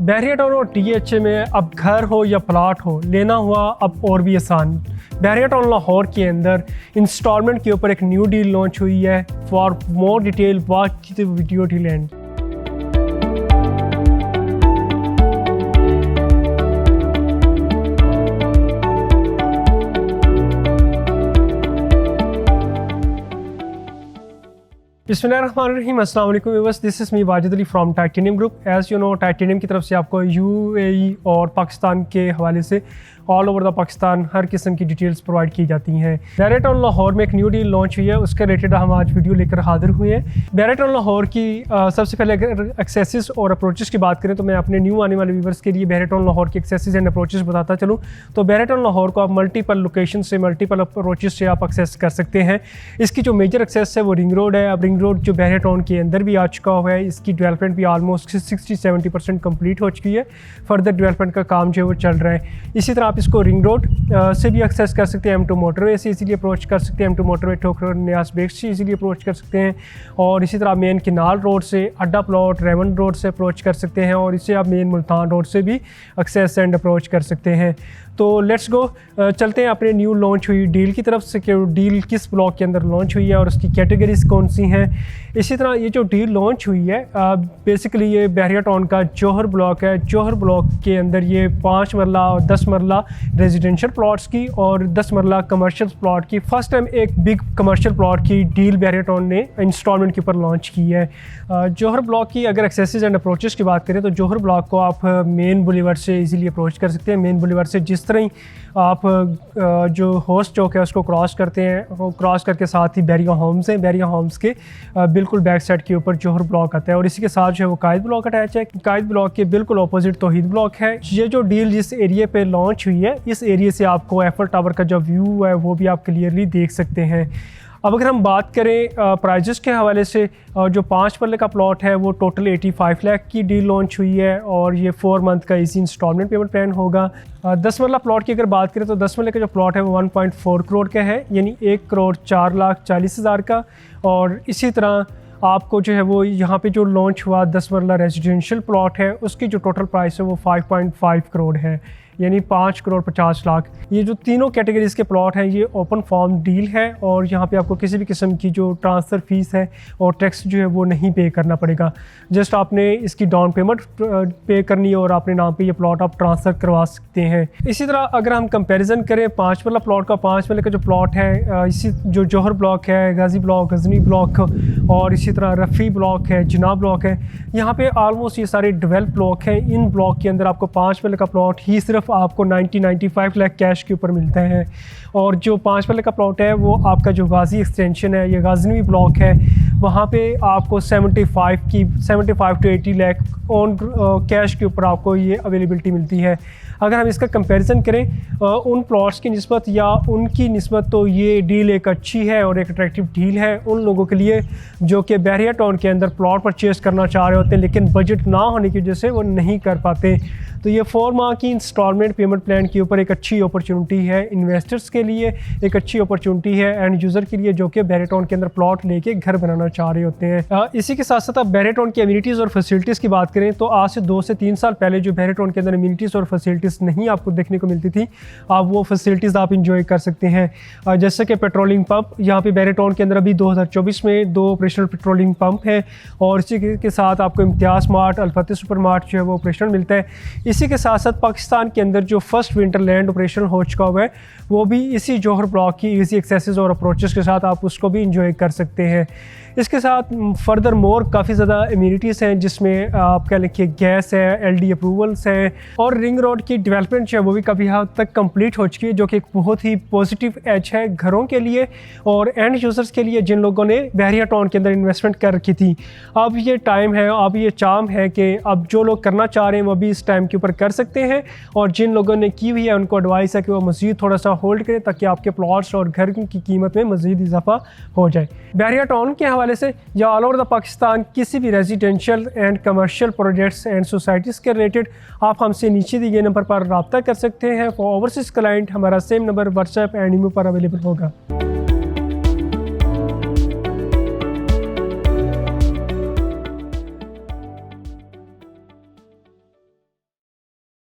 बहरिया town और THA में अब घर हो या प्लाट हो, लेना हुआ अब और भी आसान। बहरिया टाउन लाहौर के अंदर इंस्टॉलमेंट के ऊपर एक न्यू डील लॉन्च हुई है। For more detail watch the video till and. बिस्मिल्लाहिर्रहमानिर्रहीम, अस्सलाम वालेकुम viewers, this is me Wajid Ali from titanium group. As you know, titanium की तरफ से आपको UAE और पाकिस्तान के हवाले से ऑल ओवर द पाकिस्तान हर किस्म की डिटेल्स प्रोवाइड की जाती हैं। बहरिया टाउन लाहौर में एक न्यू डील लॉन्च हुई है, उसके रिलेटेड हम आज वीडियो लेकर हाजिर हुए हैं। बहरिया टाउन लाहौर की सबसे पहले अगर एक्सेसिस और अप्रोचेस की बात करें तो मैं अपने न्यू आने वाले व्यूवर्स के लिए बहरिया टाउन लाहौर के एक्सेसिस एंड अप्रोचेस बताता चलूँ तो बहरिया टाउन लाहौर को आप मल्टीपल लोकेशन से, मल्टीपल अप्रोचेस से आप एक्सेस कर सकते हैं। इसकी जो मेजर एक्सेस है वो रिंग रोड है। अब रिंग रोड जो बहरिया टाउन के अंदर भी आ चुका हुआ है, इसकी डेवलपमेंट भी ऑलमोस्ट 60-70% कंप्लीट हो चुकी है। फर्दर डेवलपमेंट का काम जो है वो चल रहा है। इसी तरह आप इसको रिंग रोड से भी एक्सेस कर सकते हैं, M2 मोटरवे से इजीली अप्रोच कर सकते हैं, M2 मोटरवे ठोकर न्यास बेग से इजीली अप्रोच कर सकते हैं। और इसी तरह मेन किनाल रोड से, अड्डा प्लॉट, रेवन रोड से अप्रोच कर सकते हैं। और इसे आप मेन मुल्तान रोड से भी एक्सेस एंड अप्रोच कर सकते हैं। तो लेट्स गो, चलते हैं अपने न्यू लॉन्च हुई डील की तरफ से कि डील किस ब्लॉक के अंदर लॉन्च हुई है और उसकी कैटेगरीज कौन सी हैं। इसी तरह ये जो डील लॉन्च हुई है बेसिकली ये बहरिया टाउन का जौहर ब्लॉक है। जौहर ब्लॉक के अंदर ये 5 मरला और 10 मरला रेजिडेंशियल प्लॉट्स की और 10 मरला कमर्शियल प्लॉट की फर्स्ट टाइम एक बिग कमर्शियल प्लॉट की डील बहरिया टाउन ने इंस्टॉलमेंट के ऊपर लॉन्च की है। जौहर ब्लॉक की अगर एक्सेसेस एंड अप्रोचेस की बात करें तो जौहर ब्लॉक को आप मेन बुलेवार्ड से इजीली अप्रोच कर सकते हैं। मेन बुलेवार्ड से जिस तरह ही आप जो होस्ट चौक है उसको क्रॉस करते हैं, वो क्रॉस करके साथ ही बैरिया होम्स हैं। बैरिया होम्स के बिल्कुल बैक साइड के ऊपर जौहर ब्लॉक आता है और इसी के साथ जो है वो कायद ब्लॉक अटैच है। कायद ब्लॉक के बिल्कुल अपोजिट तौहीद ब्लॉक है। ये जो डील जिस एरिया पे लॉन्च हुई है, इस एरिया से आपको एफल टावर का जो व्यू है वो भी आप क्लियरली देख सकते हैं। अब अगर हम बात करें प्राइजेस के हवाले से, जो 5 मरले का प्लॉट है वो टोटल 85 लाख की डील लॉन्च हुई है और ये 4 मंथ का इजी इंस्टॉलमेंट पेमेंट प्लान होगा। 10 मरला प्लॉट की अगर बात करें तो 10 मरले का जो प्लॉट है वो 1.4 करोड़ का है, यानी 1,04,40,000 का। और इसी तरह आपको जो है वो यहाँ पे जो लॉन्च हुआ 10 मरला रेजिडेंशियल प्लॉट है उसकी जो टोटल प्राइस है वो 5.5 करोड़ है, यानी 5,50,00,000। ये जो तीनों कैटेगरीज के प्लॉट हैं ये ओपन फॉर्म डील है और यहाँ पे आपको किसी भी किस्म की जो ट्रांसफ़र फीस है और टैक्स जो है वो नहीं पे करना पड़ेगा। जस्ट आपने इसकी डाउन पेमेंट पे करनी है और अपने नाम पे ये प्लॉट आप ट्रांसफ़र करवा सकते हैं। इसी तरह अगर हम कंपैरिजन करें 5 मरला प्लॉट का, 5 मरले का जो प्लॉट है, इसी जो जौहर ब्लॉक है, गाजी ब्लॉक, गजनी ब्लॉक और इसी तरह रफ़ी ब्लॉक है, जिना ब्लॉक है, यहाँ पे ऑलमोस्ट ये सारे डेवलप ब्लॉक हैं। इन ब्लॉक के अंदर आपको 5 मरले का प्लॉट ही सिर्फ आपको 90-95 लाख कैश के ऊपर मिलता है। और जो 5 मरले का प्लॉट है वो आपका जो गाजी एक्सटेंशन है, ये गाजनवी ब्लॉक है, वहाँ पे आपको 75 to 80 लाख ऑन कैश के ऊपर आपको ये अवेलेबिलिटी मिलती है। अगर हम इसका कंपैरिजन करें उन प्लॉट्स की निस्बत या उनकी निस्बत तो ये डील एक अच्छी है और एक अट्रैक्टिव डील है उन लोगों के लिए जो कि बहरिया टाउन के अंदर प्लॉट परचेज करना चाह रहे होते हैं लेकिन बजट ना होने की वजह से वो नहीं कर पाते। तो ये 4 माह की इंस्टॉलमेंट पेमेंट प्लान के ऊपर एक अच्छी अपॉर्चुनिटी है इन्वेस्टर्स के लिए, एक अच्छी अपॉर्चुनिटी है एंड यूज़र के लिए जो कि बहरिया टाउन के अंदर प्लॉट लेके घर बनाना चाह रहे होते हैं। इसी के साथ साथ आप बहरिया टाउन की अम्यूनिटीज़ और फैसिलिटीज़ की बात करें तो आज से 2 से 3 साल पहले जो बहरिया टाउन के अंदर अम्यूनिटीज़ और फैसिलिटीज़ नहीं आपको देखने को मिलती थी, आप वो फैसिलिटीज़ आप इंजॉय कर सकते हैं। जैसे कि पेट्रोलिंग पंप, यहाँ पे बहरिया टाउन के अंदर अभी 2024 में 2 ऑपरेशनल पेट्रोलिंग पंप हैं और इसी के साथ आपको इम्तियाज़ मार्ट, अल-फतेह सुपर मार्ट जो है वो ऑपरेशनल मिलता है। इसी के साथ साथ पाकिस्तान के अंदर जो फर्स्ट विंटरलैंड ऑपरेशन हो चुका हुआ है वो भी इसी जौहर ब्लॉक की इजी एक्सेसेस और अप्रोचेस के साथ आप उसको भी इंजॉय कर सकते हैं। इसके साथ फर्दर मोर काफ़ी ज़्यादा अम्यूनिटीज़ हैं जिसमें आप कह लिखिए गैस है, LD अप्रूवल्स हैं और रिंग रोड की डेवलपमेंट जो है वो भी काफ़ी हद तक कंप्लीट हो चुकी है, जो कि एक बहुत ही पॉजिटिव एज है घरों के लिए और एंड यूज़र्स के लिए जिन लोगों ने बहरिया टाउन के अंदर इन्वेस्टमेंट कर रखी थी। अब ये टाइम है, अब ये चाम है कि अब जो लोग करना चाह रहे हैं वो भी इस टाइम के ऊपर कर सकते हैं और जिन लोगों ने की हुई है उनको एडवाइस है कि वो मज़ीद थोड़ा सा होल्ड करें ताकि आपके प्लॉट्स और घर की कीमत में मज़ीद इजाफा हो जाए। बहरिया टाउन के हवाले से या ऑल ओवर द पाकिस्तान किसी भी residential and commercial projects and societies के रिलेटेड आप हमसे नीचे दिए गए नंबर पर रब्ता कर सकते हैं। फॉर ओवरसीज़ क्लाइंट हमारा same number WhatsApp and email पर अवेलेबल होगा।